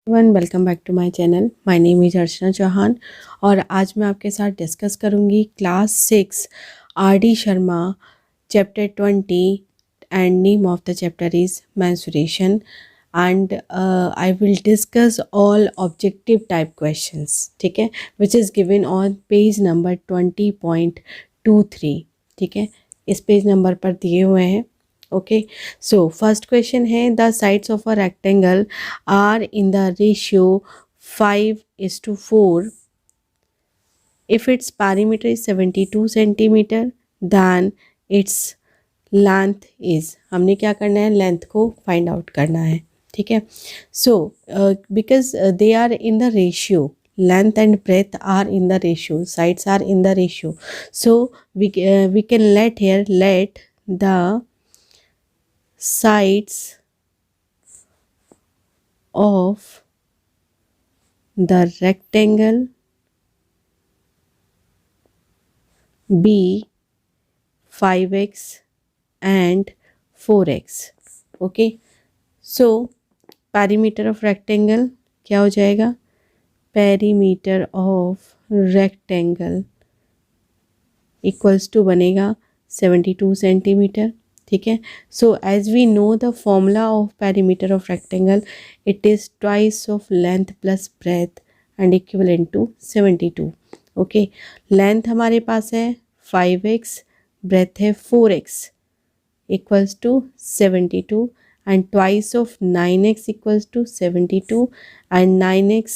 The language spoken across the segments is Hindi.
One welcome back to my channel. My name is Archana Chauhan और आज मैं आपके साथ डिस्कस करूंगी class 6 R D. Sharma chapter 20 and name of the chapter is mensuration and I will discuss all objective type questions, ठीक है, which is given on page number 20.23, ठीक है, इस पेज नंबर पर दिए हुए हैं। ओके, सो फर्स्ट क्वेश्चन है the sides of a rectangle are in the ratio 5:4. If its perimeter is 72 centimeter, then its length is, हमने क्या करना है, लेंथ को फाइंड आउट करना है, ठीक है। So because they are in the ratio, length and breadth are in the ratio, sides are in the ratio, so we can let the sides of the rectangle be 5x and 4x. Okay, so perimeter of rectangle क्या हो जाएगा, perimeter of rectangle equals to बनेगा 72 सेंटीमीटर, ठीक है। So as we know the formula of perimeter of rectangle, it is twice of length plus breadth and equivalent to 72। Okay, length हमारे पास है 5x, ब्रेथ है 4x, equals to 72 and twice of 9x equals to 72 and 9x,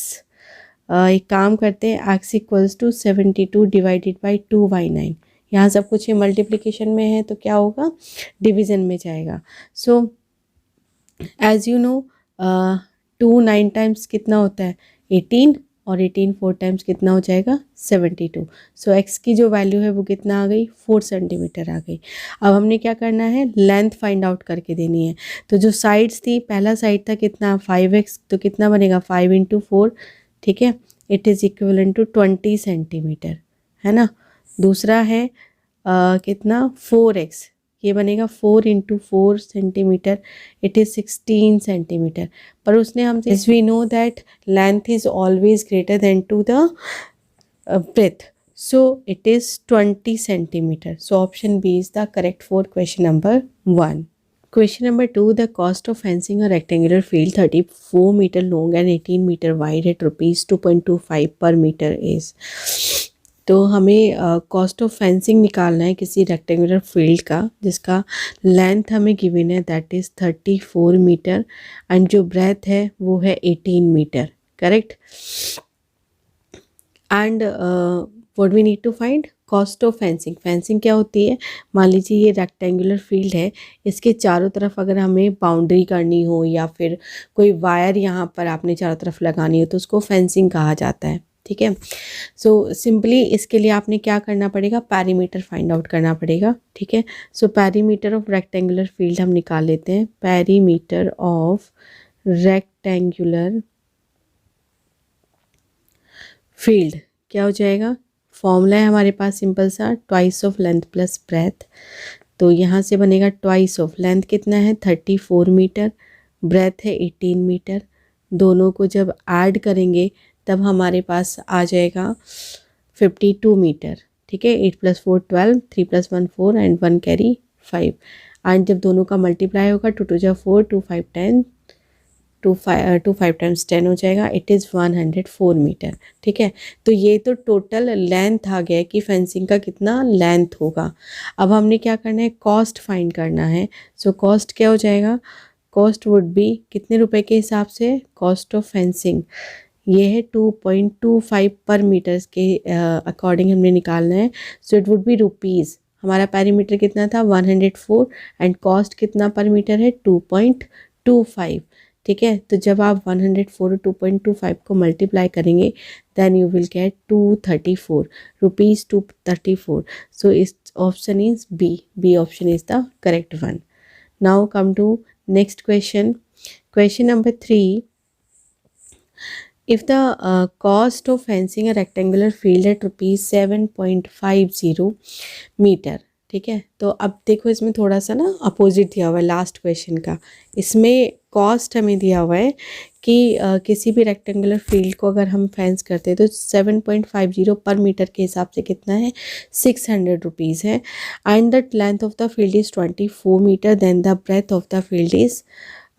एक काम करते हैं, x equals to 72 divided by 2/9। यहाँ सब कुछ ये मल्टीप्लिकेशन में है तो क्या होगा, डिवीज़न में जाएगा। So as you know 2 9 times कितना होता है 18, और 18 4 टाइम्स कितना हो जाएगा 72। सो x की जो वैल्यू है वो कितना आ गई, 4 सेंटीमीटर आ गई। अब हमने क्या करना है, लेंथ फाइंड आउट करके देनी है। तो जो साइड्स थी, पहला साइड था कितना 5x, तो कितना बनेगा 5 × 4, ठीक है, it is equivalent to 20 centimetre, है ना। दूसरा है कितना 4x, ये बनेगा 4 × 4 सेंटीमीटर, इट इज़ 16 सेंटीमीटर। पर उसने हमसे, as we know that length is always greater than to the breadth, so it is 20 centimeter. So option B is the correct for question number 1. Question number 2, the cost of fencing a rectangular field 34 meter long and 18 meter wide at rupees 2.25 per meter is. तो हमें कॉस्ट ऑफ फेंसिंग निकालना है किसी रेक्टेंगुलर फील्ड का जिसका लेंथ हमें गिवन है दैट इज़ 34 मीटर एंड जो ब्रेथ है वो है 18 metre, correct. And what we need to find, cost of fencing. Fencing क्या होती है, मान लीजिए ये रेक्टेंगुलर फील्ड है, इसके चारों तरफ अगर हमें बाउंड्री करनी हो या फिर कोई वायर यहाँ पर आपने चारों तरफ लगानी हो तो उसको फेंसिंग कहा जाता है, ठीक है। सो सिंपली इसके लिए आपने क्या करना पड़ेगा, पेरीमीटर फाइंड आउट करना पड़ेगा, ठीक है। सो पेरीमीटर ऑफ रेक्टेंगुलर फील्ड हम निकाल लेते हैं, पेरीमीटर ऑफ रेक्टेंगुलर फील्ड क्या हो जाएगा, फॉर्मूला है हमारे पास सिंपल सा, twice of length plus breath. तो यहाँ से बनेगा ट्वाइस ऑफ लेंथ कितना है 34 मीटर, ब्रेथ है 18 मीटर, दोनों को जब ऐड करेंगे तब हमारे पास आ जाएगा 52 मीटर, ठीक है। 8 + 4 12, 3 + 1 4 एंड 1 कैरी 5, एंड जब दोनों का मल्टीप्लाई होगा 2 2 जा 4, 2 5 10, 2 5 टाइम्स 10 हो जाएगा, इट इज़ 104 मीटर, ठीक है। तो ये तो टोटल लेंथ आ गया कि फेंसिंग का कितना लेंथ होगा। अब हमने क्या करना है, कॉस्ट फाइंड करना है। सो कॉस्ट क्या हो जाएगा, कॉस्ट वुड बी कितने रुपए के हिसाब से, कॉस्ट ऑफ फेंसिंग ये है 2.25 पर मीटर के अकॉर्डिंग हमने निकालना है। सो इट वुड बी रुपीज़, हमारा पेरीमीटर कितना था 104 एंड कॉस्ट कितना पर मीटर है 2.25, ठीक है। तो जब आप 104 और 2.25 को मल्टीप्लाई करेंगे then you will get 234 rupees, 234। So इस option is B option is the correct one. Now come to next question, question number 3, if the cost of fencing a rectangular field at rupees 7.50 metre, ठीक है। तो अब देखो इसमें थोड़ा सा ना अपोजिट दिया हुआ है लास्ट क्वेश्चन का, इसमें कॉस्ट हमें दिया हुआ है कि किसी भी रेक्टेंगुलर फील्ड को अगर हम फेंस करते हैं तो 7.50 पर मीटर के हिसाब से कितना है, 600 रुपीज़ है। And the length of the field is 24 metre, then the breadth of the field is,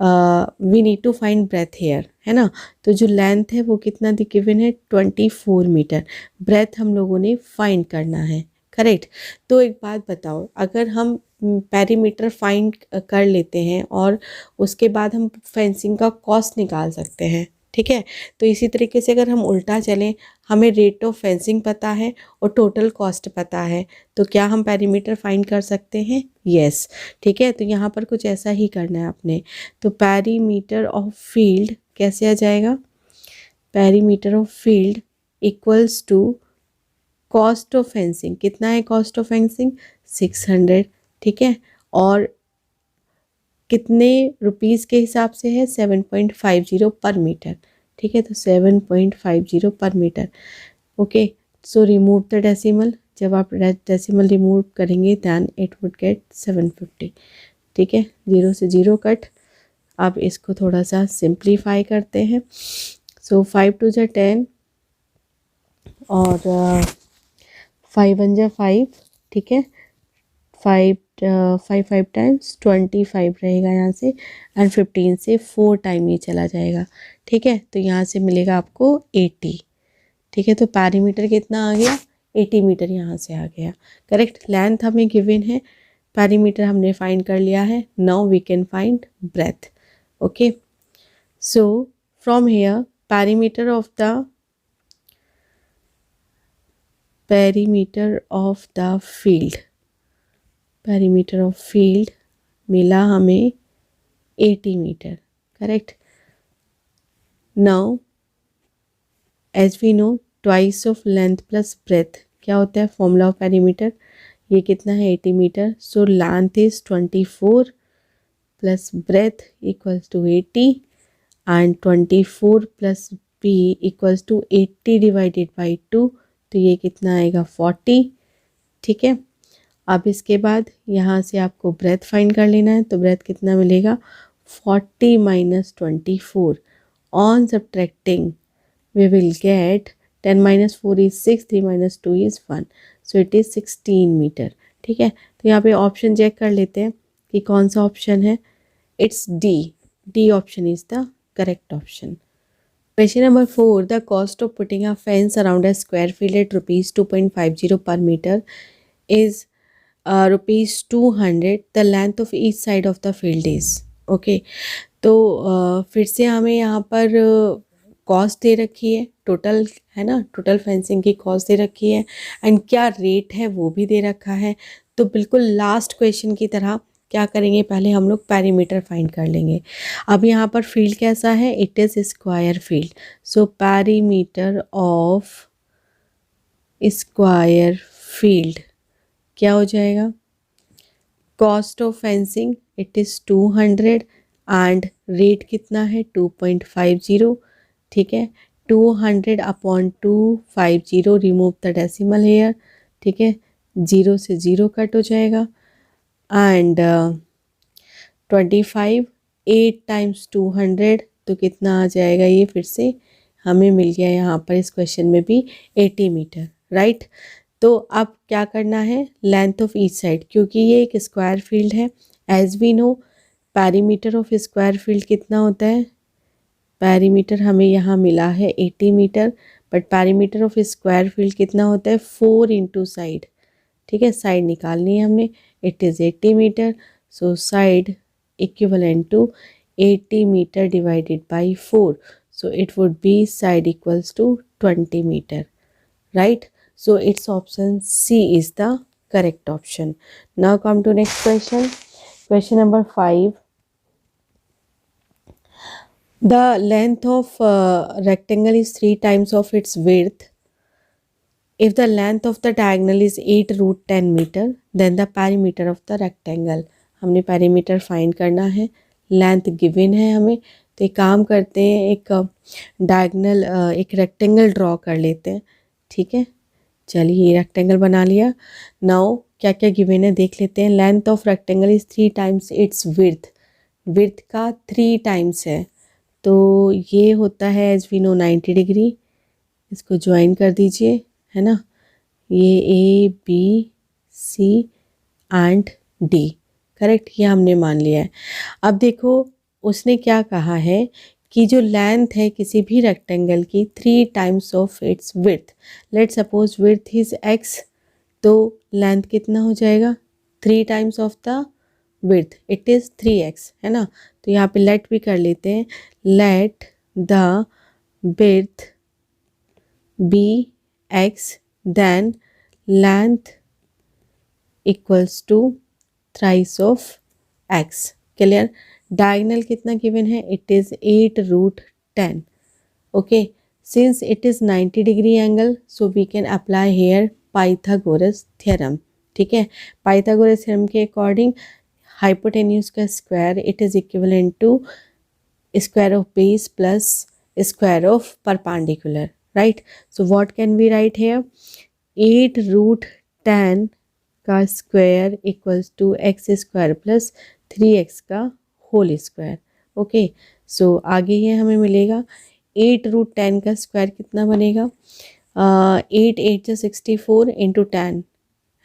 we need to find breadth here, है ना। तो जो लेंथ है वो कितना गिवन है, 24 मीटर। ब्रेथ हम लोगों ने फाइंड करना है, करेक्ट। तो एक बात बताओ, अगर हम पेरीमीटर फाइंड कर लेते हैं और उसके बाद हम फेंसिंग का कॉस्ट निकाल सकते हैं, ठीक है। तो इसी तरीके से अगर हम उल्टा चलें, हमें रेट ऑफ फेंसिंग पता है और टोटल कॉस्ट पता है, तो क्या हम पेरीमीटर फाइंड कर सकते हैं, यस, ठीक है। तो यहाँ पर कुछ ऐसा ही करना है आपने। तो पेरीमीटर ऑफ फील्ड कैसे आ जाएगा, perimeter of field equals to cost of fencing, कितना है कॉस्ट ऑफ फेंसिंग, 600, ठीक है। और कितने रुपीज़ के हिसाब से है, 7.50 पर मीटर, ठीक है। तो 7.50 पर metre, okay. So remove the decimal, जब आप डेसिमल रिमूव करेंगे दैन इट वुड गेट 750, ठीक है। 0 से 0 कट। अब इसको थोड़ा सा सिंप्लीफाई करते हैं। सो 5 2 जा 10 और 5 1 जा 5, ठीक है। 5 5 टाइम्स 25 रहेगा यहाँ से, एंड 15 से 4 टाइम ये चला जाएगा, ठीक है। तो यहाँ से मिलेगा आपको 80, ठीक है। तो पेरीमीटर कितना आ गया, 80 मीटर यहाँ से आ गया, करेक्ट। लेंथ हमें गिवन है, पेरीमीटर हमने फाइंड कर लिया है। Now we can find breadth, okay. So from here perimeter of the field, perimeter of field मिला हमें 80 metre, correct. Now as we know twice of length plus breadth क्या होता है, फॉर्मूला ऑफ पेरीमीटर, ये कितना है 80 metre. So length is 24 plus breadth equals to 80 and 24 plus B equals to 80 divided by 2, तो ये कितना आएगा 40, ठीक है। अब इसके बाद यहाँ से आपको ब्रेथ फाइंड कर लेना है, तो ब्रेथ कितना मिलेगा, 40 minus 24, on subtracting we will get 10 minus 4 is 6, 3 minus 2 is 1, so it is 16 metre, ठीक है। तो यहाँ पे ऑप्शन चेक कर लेते हैं कि कौन सा ऑप्शन है, it's D option is the correct option. Question number 4, the cost of putting a fence around a square field at ₹2.50 per metre is ₹200, the length of each side of the field is, okay. तो फिर से हमें यहाँ पर कॉस्ट दे रखी है, टोटल है ना, टोटल फेंसिंग की कॉस्ट दे रखी है, एंड क्या रेट है वो भी दे रखा है। तो बिल्कुल लास्ट क्वेश्चन की तरह क्या करेंगे, पहले हम लोग पेरीमीटर फाइंड कर लेंगे। अब यहाँ पर फील्ड कैसा है, it is square field, so perimeter of square field क्या हो जाएगा, cost of fencing it is 200 and rate कितना है 2.50, ठीक है। 200 upon 250, remove the decimal here, ठीक है। 0 से 0 कट हो जाएगा एंड 25 8 टाइम्स 200, तो कितना आ जाएगा, ये फिर से हमें मिल गया यहाँ पर इस क्वेश्चन में भी 80 मीटर, राइट। तो अब क्या करना है, लेंथ ऑफ ईच साइड, क्योंकि ये एक स्क्वायर फील्ड है, as we know perimeter of square field कितना होता है, पेरीमीटर हमें यहाँ मिला है 80 metre, but perimeter of square field कितना होता है 4 इंटू साइड, ठीक है। साइड निकालनी है हमने, it is 80 metre, so side equivalent to 80 metre divided by 4, so it would be side equals to 20 metre, right. So it's option C is the correct option. Now come to next question, question number 5, the length of rectangle is 3 times of its width. If the length of the diagonal is 8 root 10 meter, then the perimeter of the rectangle, हमने perimeter find करना है, length given है हमें। तो एक काम करते हैं, एक डायगनल एक रेक्टेंगल ड्रॉ कर लेते हैं, ठीक है। चलिए रेक्टेंगल बना लिया। नाउ क्या क्या गिवन है देख लेते हैं। Length of rectangle is 3 times its width, width का 3 टाइम्स है, तो ये होता है एज वी नो 90 डिग्री। इसको ज्वाइन कर दीजिए, है ना, ये A B C and D, correct, ये हमने मान लिया है। अब देखो उसने क्या कहा है कि जो लेंथ है किसी भी रेक्टेंगल की 3 times of its width. Let suppose width is x, तो लेंथ कितना हो जाएगा 3 times of the width, it is 3x, है ना। तो यहाँ पे लेट भी कर लेते हैं, let the width be x, then length equals to thrice of x। Clear. Diagonal कितना गिवन है, it is 8√10। Okay, since it is 90 degree angle, so we can apply here Pythagoras theorem। ठीक है, Pythagoras theorem के अकॉर्डिंग हाइपोटेन्यूज का square it is equivalent to square of base plus square of perpendicular, right. So what can we write here, 8√10 का square equals to X square plus 3x का होल स्क्वायर। ओके, सो आगे ये हमें मिलेगा 8√10 का स्क्वायर कितना बनेगा, 8 8 64 इंटू 10,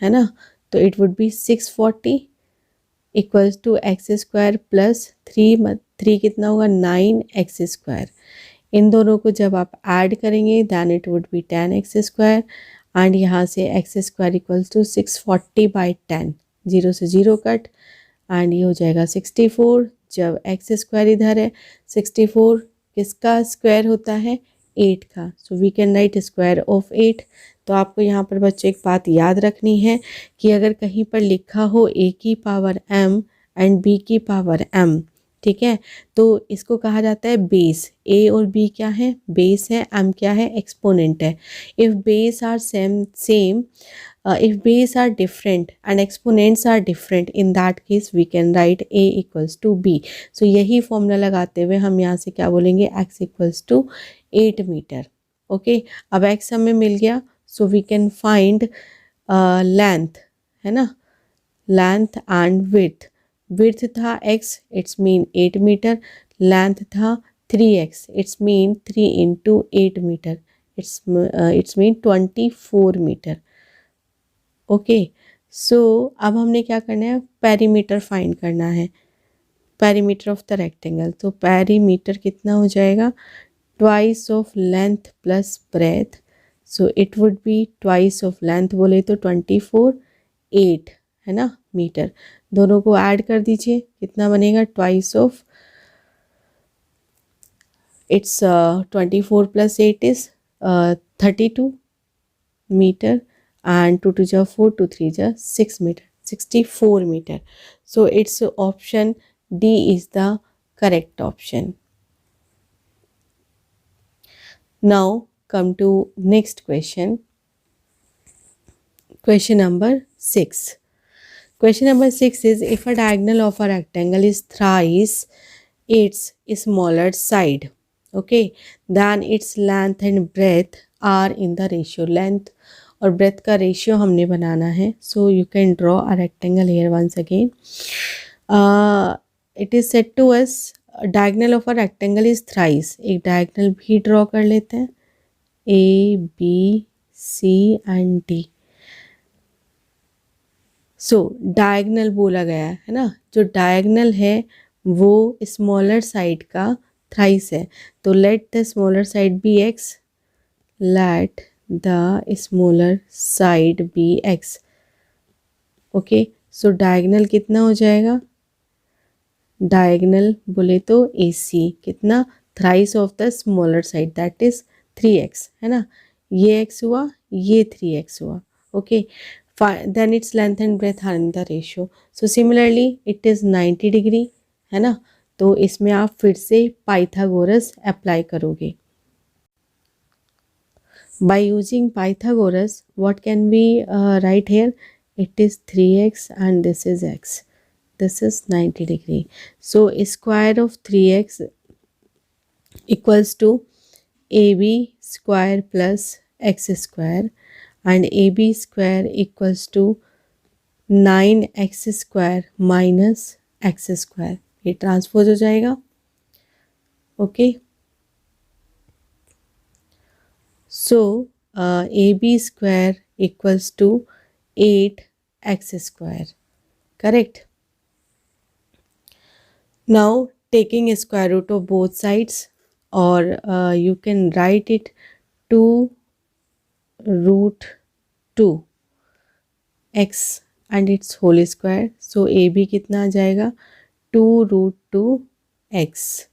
है ना, तो it would be 640 equals to X square plus 3 कितना होगा 9x स्क्वायर। इन दोनों को जब आप ऐड करेंगे then it would be 10x square and यहाँ से एक्स स्क्वायर इक्वल्स टू 640/10, 0 से 0 कट एंड ये हो जाएगा 64। जब एक्स स्क्वायर इधर है, 64 किसका स्क्वायर होता है 8 का, so we can write square of 8। तो आपको यहाँ पर बच्चों एक बात याद रखनी है कि अगर कहीं पर लिखा हो a की पावर m एंड b की पावर m, ठीक है, तो इसको कहा जाता है बेस। a और b क्या है, बेस है, m क्या है, एक्सपोनेंट है। If base are same if base are different and exponents are different, in that case we can write a equals to b। so यही फॉर्मूला लगाते हुए हम यहाँ से क्या बोलेंगे, x equals to 8 metre. Okay, अब x हमें मिल गया, so we can find length, है ना, length and width। width था x, it's mean 8 metre, length था 3x, it's mean 3 into 8 metre, it's mean 24 metre. Okay, so अब हमने क्या करना है, पेरीमीटर फाइंड करना है, पेरीमीटर ऑफ द रेक्टेंगल। तो पेरीमीटर कितना हो जाएगा, twice of length plus breadth, so it would be twice of length बोले तो 24, 8, है ना, मीटर। दोनों को ऐड कर दीजिए, कितना बनेगा, twice of its 24 plus 8 is 32 metre and 2 2 जा 4, 2 3 जा 6 meter, 64 meter। so its option D is the correct option। now come to next question, question number 6। question number 6 is, if a diagonal of a rectangle is thrice its smaller side, okay, then its length and breadth are in the ratio, length और ब्रेथ का रेशियो हमने बनाना है। So you can draw a rectangle here once again. It is said to us diagonal of a rectangle is thrice. एक डायगोनल भी ड्रॉ कर लेते हैं, A B C and D. So diagonal बोला गया है ना, जो डायगोनल है वो स्मॉलर साइड का थ्राइस है, तो let the smaller side be X, let the smaller side be x। Okay, so diagonal कितना हो जाएगा, डायगोनल बोले तो AC कितना, thrice of the smaller side that is 3x, है ना, ये x हुआ, ये 3x हुआ। Okay, then its length and breadth are in the ratio. So similarly it is 90 degree, है ना, तो इसमें आप फिर से पाइथागोरस अप्लाई करोगे। By using Pythagoras, what can we write here? It is 3x and this is x. This is 90 degree. So square of 3x equals to AB square plus x square, and AB square equals to 9x square minus x square. ये ट्रांसपोज हो जाएगा। Okay, so A B square equals to 8x square, correct. Now taking square root of both sides, और you can write it 2√2x and its whole square. So AB कितना आ जाएगा 2√2x.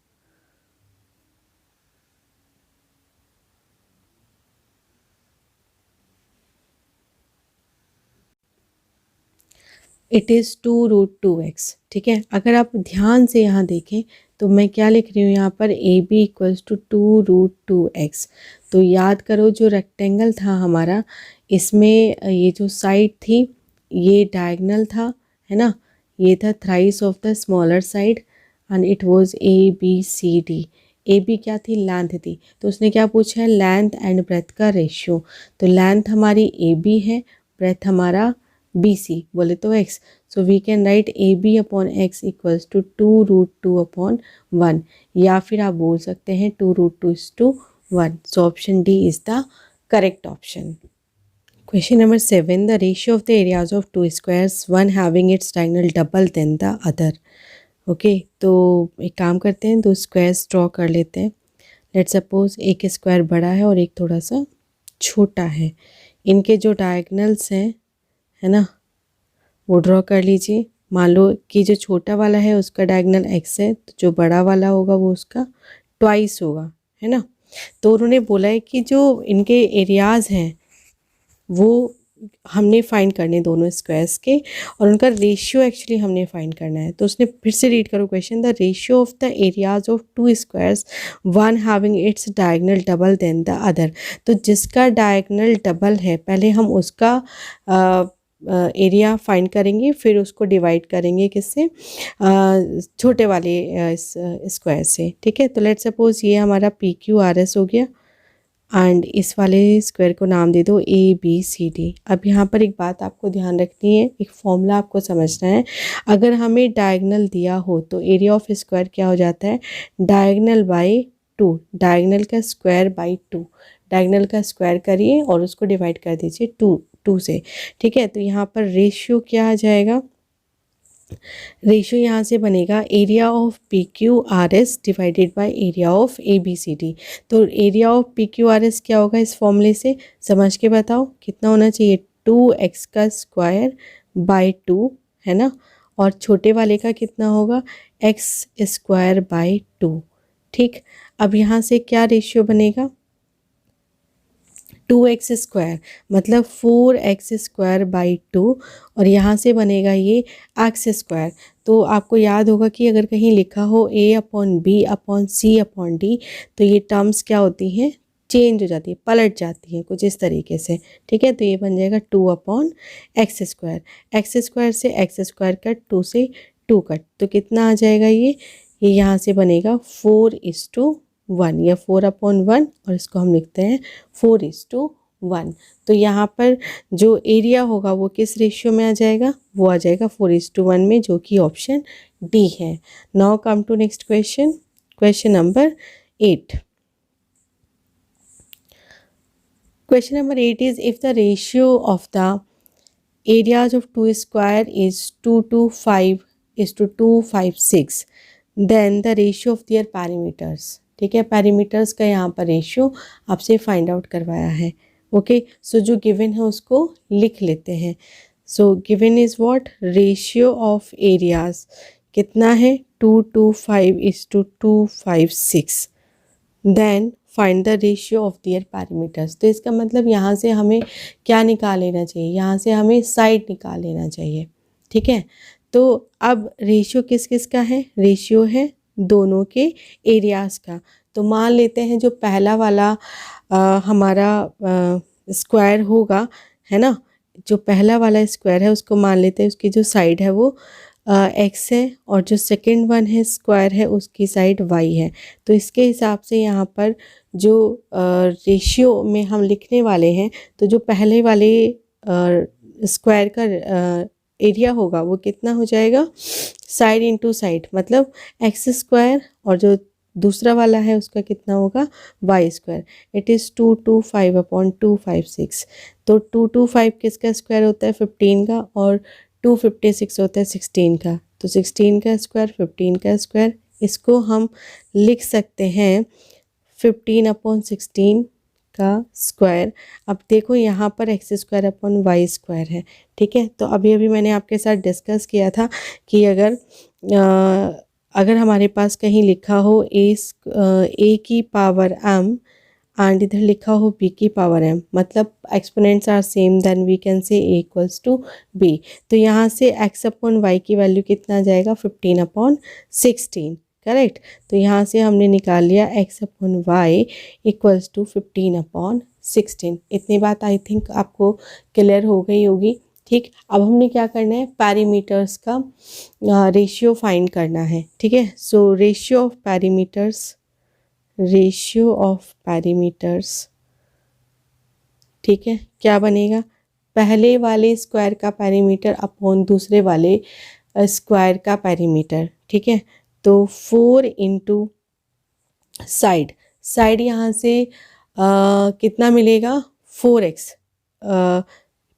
इट इज़ 2√2x, ठीक है। अगर आप ध्यान से यहाँ देखें तो मैं क्या लिख रही हूँ यहाँ पर, A B equals to 2√2x। तो याद करो जो रेक्टेंगल था हमारा, इसमें ये जो साइड थी ये डायगनल था, है ना, ये था thrice of the smaller side and it was A B C D. A B क्या थी, लेंथ थी, तो उसने क्या पूछा है, लेंथ एंड ब्रेथ का रेशियो। तो लेंथ हमारी ए बी है, ब्रेथ हमारा बी सी, बोले तो X. So we can write A B upon X equals to 2√2/1, या फिर आप बोल सकते हैं 2√2:1। So option D is the correct option. Question number 7. The ratio of the areas of two squares, one having its diagonal double than the other. Okay, तो एक काम करते हैं, दो स्क्वायर्स ड्रॉ कर लेते हैं। लेट्स सपोज एक स्क्वायर बड़ा है और एक थोड़ा सा छोटा है। इनके जो डायगनल्स हैं, है ना, वो ड्रॉ कर लीजिए। मान लो कि जो छोटा वाला है उसका डायगनल एक्स है, तो जो बड़ा वाला होगा वो उसका ट्वाइस होगा, है ना। तो उन्होंने बोला है कि जो इनके एरियाज़ हैं वो हमने फाइंड करने दोनों स्क्वायर्स के, और उनका रेशियो एक्चुअली हमने फाइंड करना है। तो उसने फिर से रीड करो question, the ratio of the areas of two squares one having its diagonal double than the other. तो जिसका डायगनल डबल है पहले हम उसका एरिया फाइंड करेंगे, फिर उसको डिवाइड करेंगे किससे, छोटे वाले स्क्वायर से, ठीक है। तो लेट्स सपोज ये हमारा पी क्यू आर एस हो गया एंड इस वाले स्क्वायर को नाम दे दो ए बी सी डी। अब यहाँ पर एक बात आपको ध्यान रखनी है, एक फॉर्मूला आपको समझना है। अगर हमें डायगनल दिया हो तो एरिया ऑफ स्क्वायर क्या हो जाता है, डायगनल बाय 2, डायगनल का स्क्वायर बाय 2। डायगनल का स्क्वायर करिए और उसको डिवाइड कर दीजिए 2 से, ठीक है। तो यहाँ पर रेशियो क्या आ जाएगा, रेशियो यहाँ से बनेगा area of P Q R S divided by area of A B C D. तो area of P Q R S क्या होगा, इस फॉर्मूले से समझ के बताओ कितना होना चाहिए, 2x का स्क्वायर बाय 2, है ना। और छोटे वाले का कितना होगा, x स्क्वायर बाय 2, ठीक। अब यहाँ से क्या रेशियो बनेगा, 2x स्क्वायर मतलब 4x स्क्वायर बाई 2, और यहाँ से बनेगा ये x स्क्वायर। तो आपको याद होगा कि अगर कहीं लिखा हो a upon B upon C upon D, तो ये टर्म्स क्या होती हैं, चेंज हो जाती है, पलट जाती है कुछ इस तरीके से, ठीक है। तो ये बन जाएगा 2/x स्क्वायर। एक्स स्क्वायर से एक्स स्क्वायर कट, 2 से 2 कट, तो कितना आ जाएगा ये यहाँ से बनेगा 4:1 या 4/1, और इसको हम लिखते हैं 4:1। तो यहाँ पर जो एरिया होगा वो किस रेशियो में आ जाएगा, वो आ जाएगा 4:1 में, जो कि ऑप्शन डी है। Now come to next question, question number 8। Question number 8 is, if the ratio of the areas of two square is 2:5:256, then the ratio of their perimeters, ठीक है। पैरामीटर्स का यहाँ पर रेशियो आपसे फाइंड आउट करवाया है। ओके, सो जो गिवन है उसको लिख लेते हैं। So given is what, ratio of areas कितना है, 2:5:256, then find the ratio of their parameters. तो इसका मतलब यहाँ से हमें क्या निकाल लेना चाहिए, यहाँ से हमें साइड निकाल लेना चाहिए, ठीक है। तो अब रेशियो किस किस का है, रेशियो है दोनों के एरियाज़ का। तो मान लेते हैं जो पहला वाला हमारा स्क्वायर होगा, है ना, जो पहला वाला स्क्वायर है उसको मान लेते हैं उसकी जो साइड है वो एक्स है, और जो सेकंड वन है स्क्वायर है उसकी साइड वाई है। तो इसके हिसाब से यहाँ पर जो रेशियो में हम लिखने वाले हैं, तो जो पहले वाले स्क्वायर का एरिया होगा वो कितना हो जाएगा, साइड इंटू साइड, मतलब एक्स स्क्वायर, और जो दूसरा वाला है उसका कितना होगा, वाई स्क्वायर। It is 225/256। तो 225 किसका स्क्वायर होता है, 15 का, और 256 होता है 16 का। तो 16 का स्क्वायर, 15 का स्क्वायर, इसको हम लिख सकते हैं 15/16 का स्क्वायर। अब देखो यहाँ पर X square upon Y square है, ठीक है। तो अभी अभी मैंने आपके साथ डिस्कस किया था कि अगर हमारे पास कहीं लिखा हो ए की पावर m एंड इधर लिखा हो b की पावर m, मतलब exponents are same, then we can say a equals to b। तो यहाँ से x अपॉन वाई की वैल्यू कितना आ जाएगा, 15/16, करेक्ट। तो यहाँ से हमने निकाल लिया x upon Y equals to 15/16। इतनी बात आई थिंक आपको क्लियर हो गई होगी, ठीक। अब हमने क्या करना है, पैरीमीटर्स का रेशियो फाइंड करना है, ठीक है। सो रेशियो ऑफ पैरीमीटर्स, ठीक है, क्या बनेगा, पहले वाले स्क्वायर का पैरीमीटर अपॉन दूसरे वाले स्क्वायर का पैरीमीटर, ठीक है। तो 4 इंटू साइड यहाँ से कितना मिलेगा, 4x,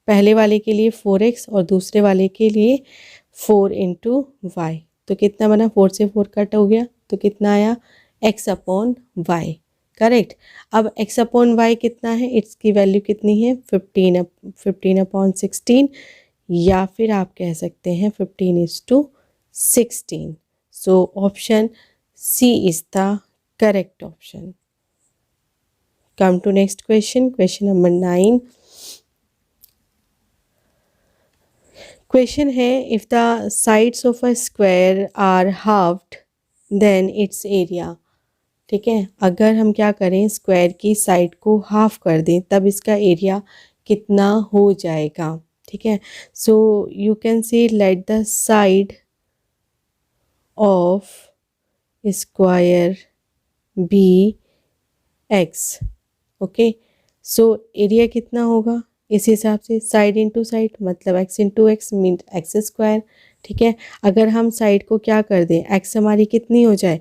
पहले वाले के लिए 4x और दूसरे वाले के लिए 4 इंटू वाई। तो कितना बना, 4 से 4 कट हो गया, तो कितना आया, x अपॉन वाई, करेक्ट। अब x अपॉन वाई कितना है, इट्स की वैल्यू कितनी है, 15/16, या फिर आप कह सकते हैं 15:16। So option C is the correct option. Come to next question, question number 9। Question है, if the sides of a square are halved then its area, ठीक है। अगर हम क्या करें, स्क्वायर की साइड को हाफ कर दें तब इसका एरिया कितना हो जाएगा, ठीक है। So you can say let the side of square be X, okay. So area कितना होगा, इस हिसाब से साइड इंटू साइड, मतलब X into X mean X square, ठीक है। अगर हम साइड को क्या कर दें, एक्स हमारी कितनी हो जाए,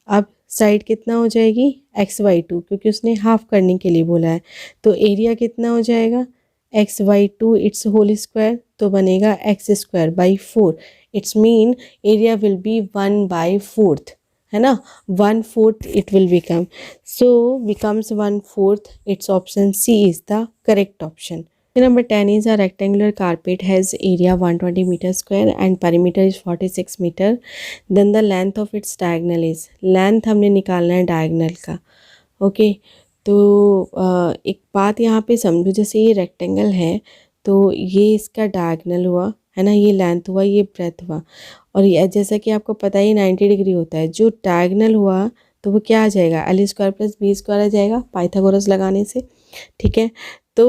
अब साइड कितना हो जाएगी, XY2, क्योंकि उसने हाफ करने के लिए बोला है। तो एरिया कितना हो जाएगा, XY2 इट्स होल स्क्वायर, तो बनेगा x²/4। It's mean area will be 1/4, है ना, 1/4 it will become, so becomes 1/4। It's option C is the correct option. Number 10 is a rectangular carpet has area 120 meter square and perimeter is 46 meter. Then the length of its diagonal is, length हमने निकालना है diagonal का, ओके। तो एक बात यहाँ पे समझो, जैसे ये रेक्टेंगल है तो ये इसका डायगनल हुआ, है ना, ये लेंथ हुआ, ये ब्रेथ हुआ, और ये जैसा कि आपको पता है 90 डिग्री होता है। जो डायगनल हुआ तो वो क्या आ जाएगा, L² + B² आ जाएगा पाइथागोरस लगाने से, ठीक है। तो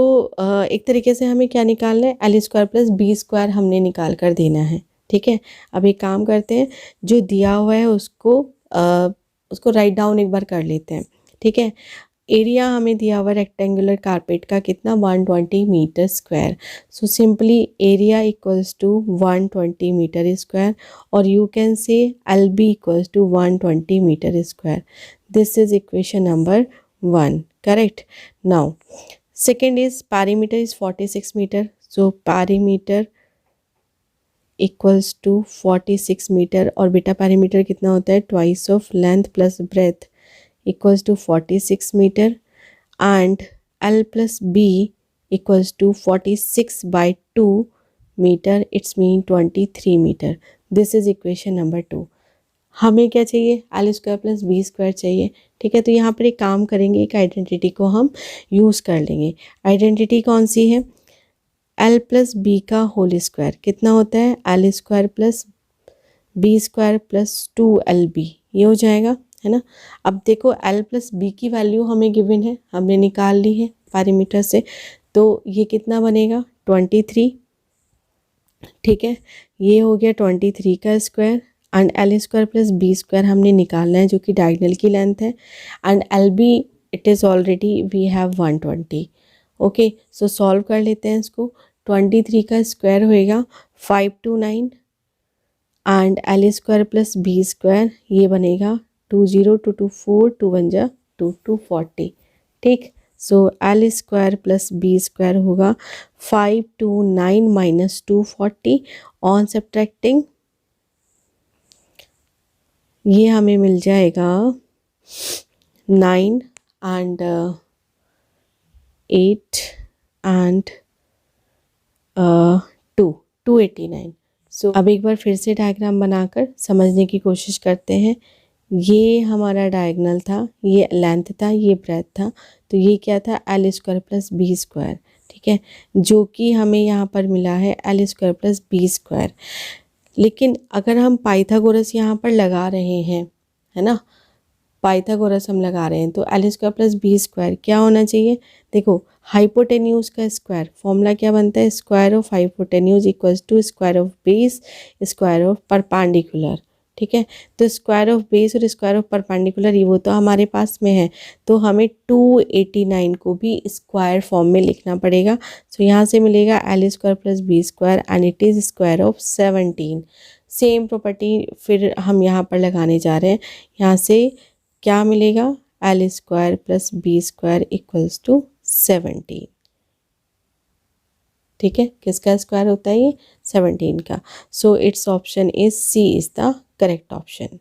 एक तरीके से हमें क्या निकालना है, L² + B² हमने निकाल कर देना है, ठीक है। अब एक काम करते हैं, जो दिया हुआ है उसको राइट डाउन एक बार कर लेते हैं, ठीक है। एरिया हमें दिया हुआ रेक्टेंगुलर कारपेट का कितना, 120 metre square. So simply area equals to 120 metre square, और you can say LB equals to 120 metre square. This is equation number 1, correct. Now second is perimeter is 46 meter, so perimeter equals to 46 meter, और बेटा perimeter कितना होता है, twice of length plus breadth equals to 46 meter, and L plus B equals to 46/2 meter, it's mean 23 meter. This is equation number 2. हमें क्या चाहिए, L² + B² चाहिए, ठीक है। तो यहाँ पर एक काम करेंगे, एक आइडेंटिटी को हम यूज़ कर लेंगे। आइडेंटिटी कौन सी है, L + B का होल स्क्वायर कितना होता है, L² + B² + 2LB, ये हो जाएगा, है ना। अब देखो L + B की वैल्यू हमें गिवन है, हमने निकाल ली है पैरामीटर से, तो ये कितना बनेगा, 23, ठीक है। ये हो गया 23 का स्क्वायर, एंड L² + B² हमने निकालना है जो कि डायगनल की लेंथ है, and LB it is already we have 120, okay. So solve कर लेते हैं इसको, 23 का स्क्वायर होएगा 529 and L square plus B square, ये बनेगा 20 2 2 4 2 1 जा 2 2 40। ठीक, so L square plus B square होगा 529 माइनस 240। ऑन सब्ट्रैक्टिंग ये हमें मिल जाएगा 9 एंड 8 एंड 289। सो अब एक बार फिर से डायग्राम बनाकर समझने की कोशिश करते हैं। ये हमारा डायगोनल था, ये लेंथ था, ये ब्रेथ था, तो ये क्या था L square plus B square. ठीक है, जो कि हमें यहाँ पर मिला है L square plus B square. लेकिन अगर हम पाइथागोरस यहाँ पर लगा रहे हैं, है ना, पाइथागोरस हम लगा रहे हैं, तो L square plus B square क्या होना चाहिए। देखो हाइपोटेन्यूज का स्क्वायर फॉर्मूला क्या बनता है, square of hypotenuse equals to square of base square of perpendicular. ठीक है, तो स्क्वायर ऑफ बेस और स्क्वायर ऑफ परपेंडिकुलर ये वो तो हमारे पास में है, तो हमें 289 को भी स्क्वायर फॉर्म में लिखना पड़ेगा। सो यहाँ से मिलेगा L square plus B square and it is square of 17। Same property फिर हम यहाँ पर लगाने जा रहे हैं। यहाँ से क्या मिलेगा, L square plus B square equals to 17। ठीक है, किसका स्क्वायर होता है ये 17 का। So it's option is C is the correct option.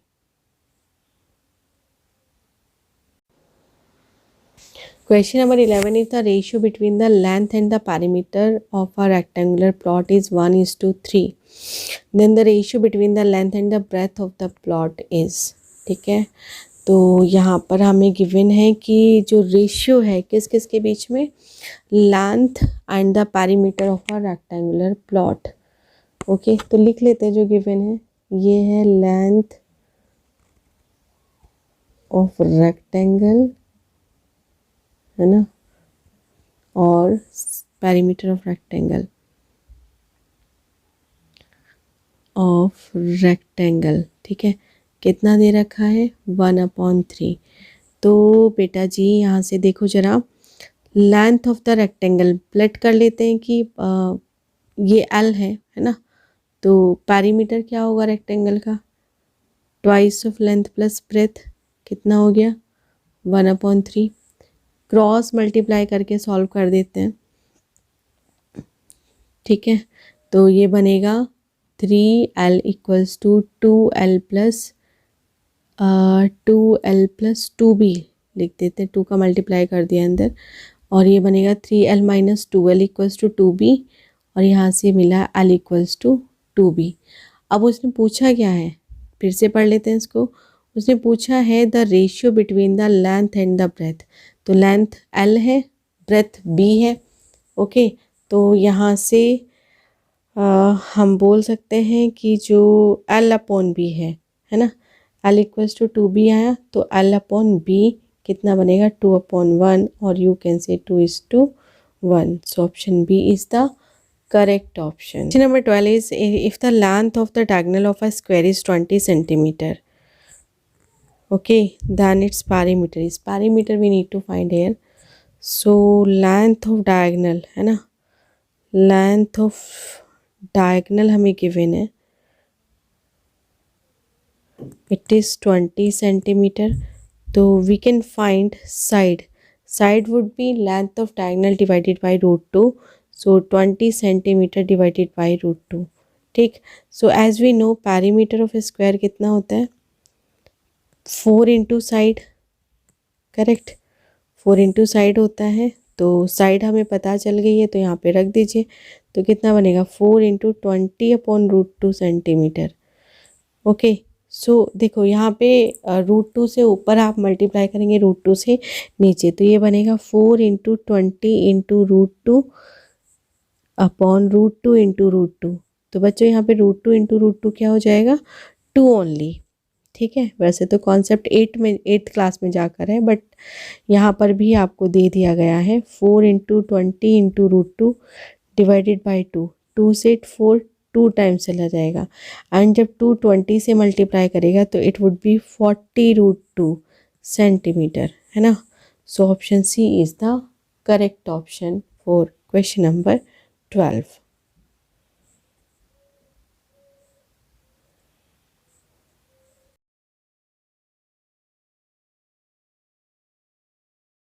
Question number 11, if the ratio between the length and the perimeter of a rectangular plot is 1:3, then the ratio between the length and the breadth of the plot is। ठीक है, तो यहाँ पर हमें गिवन है कि जो रेशियो है किस किस के बीच में, length and the perimeter of a rectangular plot. Okay, तो लिख लेते हैं जो गिवन है, ये है लेंथ ऑफ रेक्टेंगल, है ना, और पेरीमीटर ऑफ रेक्टेंगल ठीक है, कितना दे रखा है 1/3। तो बेटा जी यहाँ से देखो जरा, length of the rectangle plate कर लेते हैं कि ये एल है ना, तो पेरीमीटर क्या होगा रेक्टेंगल का, twice of length plus breath, कितना हो गया 1/3। क्रॉस मल्टीप्लाई करके सॉल्व कर देते हैं। ठीक है, तो ये बनेगा 3l equals to 2l plus 2b लिख देते हैं, 2 का मल्टीप्लाई कर दिया अंदर, और ये बनेगा 3l minus 2l equals to 2b, और यहाँ से मिला l इक्वल्स टू 2b। अब उसने पूछा क्या है, फिर से पढ़ लेते हैं इसको। उसने पूछा है the ratio between the length and the breadth, तो लेंथ l है, ब्रेथ b है। ओके, तो यहाँ से हम बोल सकते हैं कि जो l/b है ना, l इक्वल्स टू 2b आया, तो l/b कितना बनेगा 2/1, और you can say 2:1। So option B is the correct option. Question number 12 is if the length of the diagonal of a square is 20 centimetre, okay, then its perimeter we need to find here। so length of diagonal है ना, length of diagonal हमें given है, it is 20 centimeter। तो we can find side would be length of diagonal divided by √2, so 20 centimeter divided by √2। ठीक, so as we know perimeter of a square कितना होता है 4 into side, correct, 4 into side होता है। तो साइड हमें पता चल गई है, तो यहाँ पे रख दीजिए, तो कितना बनेगा 4 इंटू 20/√2 सेंटीमीटर। ओके, सो देखो यहाँ पे √2 से ऊपर आप मल्टीप्लाई करेंगे √2 से नीचे, तो ये बनेगा 4 इंटू 20 इंटू √2/√2 इंटू √2। तो बच्चों यहाँ पे √2 इंटू √2 क्या हो जाएगा 2 ओनली। ठीक है, वैसे तो कॉन्सेप्ट 8th क्लास में जाकर है, बट यहाँ पर भी आपको दे दिया गया है 4 इंटू 20 इंटू √2 डिवाइडेड बाई 2, 2 से 4 2 टाइम्स चला जाएगा, एंड जब 2 20 से मल्टीप्लाई करेगा तो इट वुड बी 40√2 सेंटीमीटर, है ना। So option C is the correct option for question number 12